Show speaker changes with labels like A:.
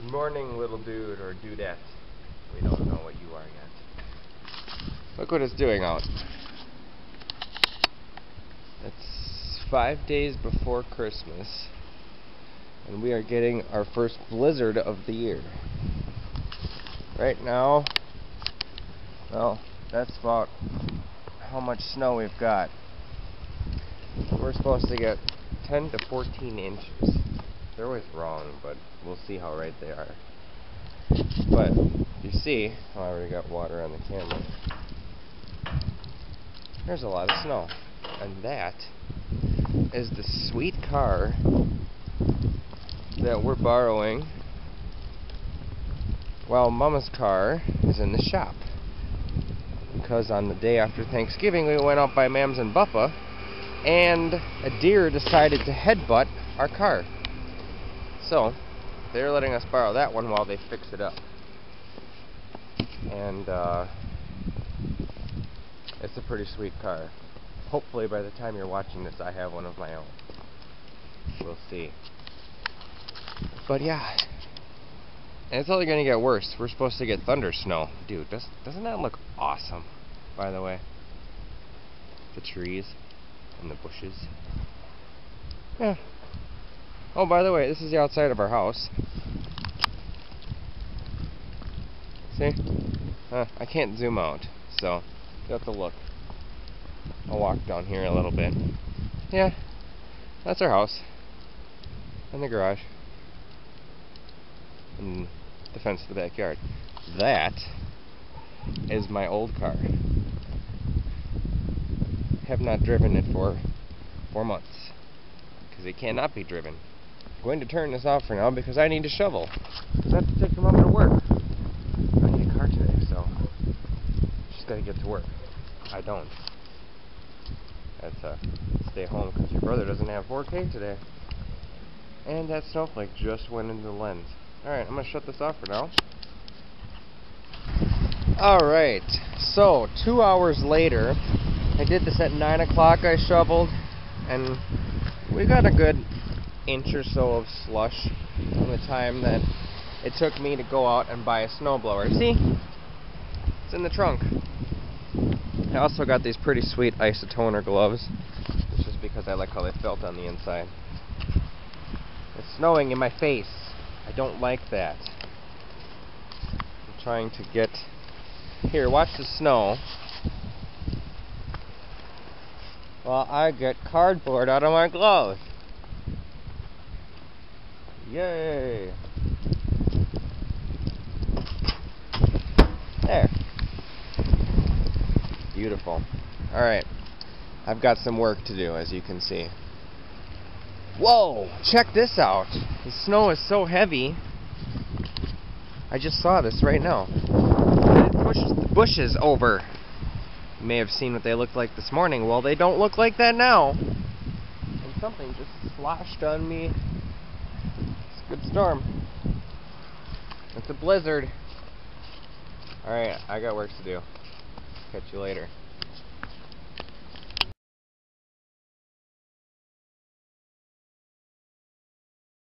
A: Good morning, little dude or dudette. We don't know what you are yet. Look what it's doing out. It's 5 days before Christmas, and we are getting our first blizzard of the year. Right now, well, that's about how much snow we've got. We're supposed to get 10 to 14 inches. They're always wrong, but we'll see how right they are. But you see, I already got water on the camera. There's a lot of snow, and that is the sweet car that we're borrowing while Mama's car is in the shop. Because on the day after Thanksgiving, we went out by Mams and Buppa, and a deer decided to headbutt our car. So, they're letting us borrow that one while they fix it up. And, it's a pretty sweet car. Hopefully by the time you're watching this, I have one of my own. We'll see. But yeah. And it's only gonna get worse. We're supposed to get thunder snow. Dude, doesn't that look awesome, by the way? The trees and the bushes. Yeah. Oh, by the way, this is the outside of our house. See? I can't zoom out, so you have to look. I'll walk down here a little bit. Yeah, that's our house. And the garage. And the fence to the backyard. That is my old car. Have not driven it for 4 months. Because it cannot be driven. I'm going to turn this off for now because I need to shovel. Because I have to take your mama to work. I need a car today, so she's got to get to work. I don't. I have to stay home because your brother doesn't have 4K today. And that snowflake just went into the lens. Alright, I'm going to shut this off for now. Alright, so 2 hours later, I did this at 9 o'clock, I shoveled, and we got a good inch or so of slush from the time that it took me to go out and buy a snowblower. See? It's in the trunk. I also got these pretty sweet isotoner gloves, which is because I like how they felt on the inside. It's snowing in my face. I don't like that. I'm trying to get... Here, watch the snow. While I get cardboard out of my gloves. Yay! There. Beautiful. Alright. I've got some work to do, as you can see. Whoa! Check this out! The snow is so heavy. I just saw this right now. It pushes the bushes over. You may have seen what they looked like this morning. Well, they don't look like that now. And something just sloshed on me. It's a good storm. It's a blizzard. Alright, I got work to do. Catch you later.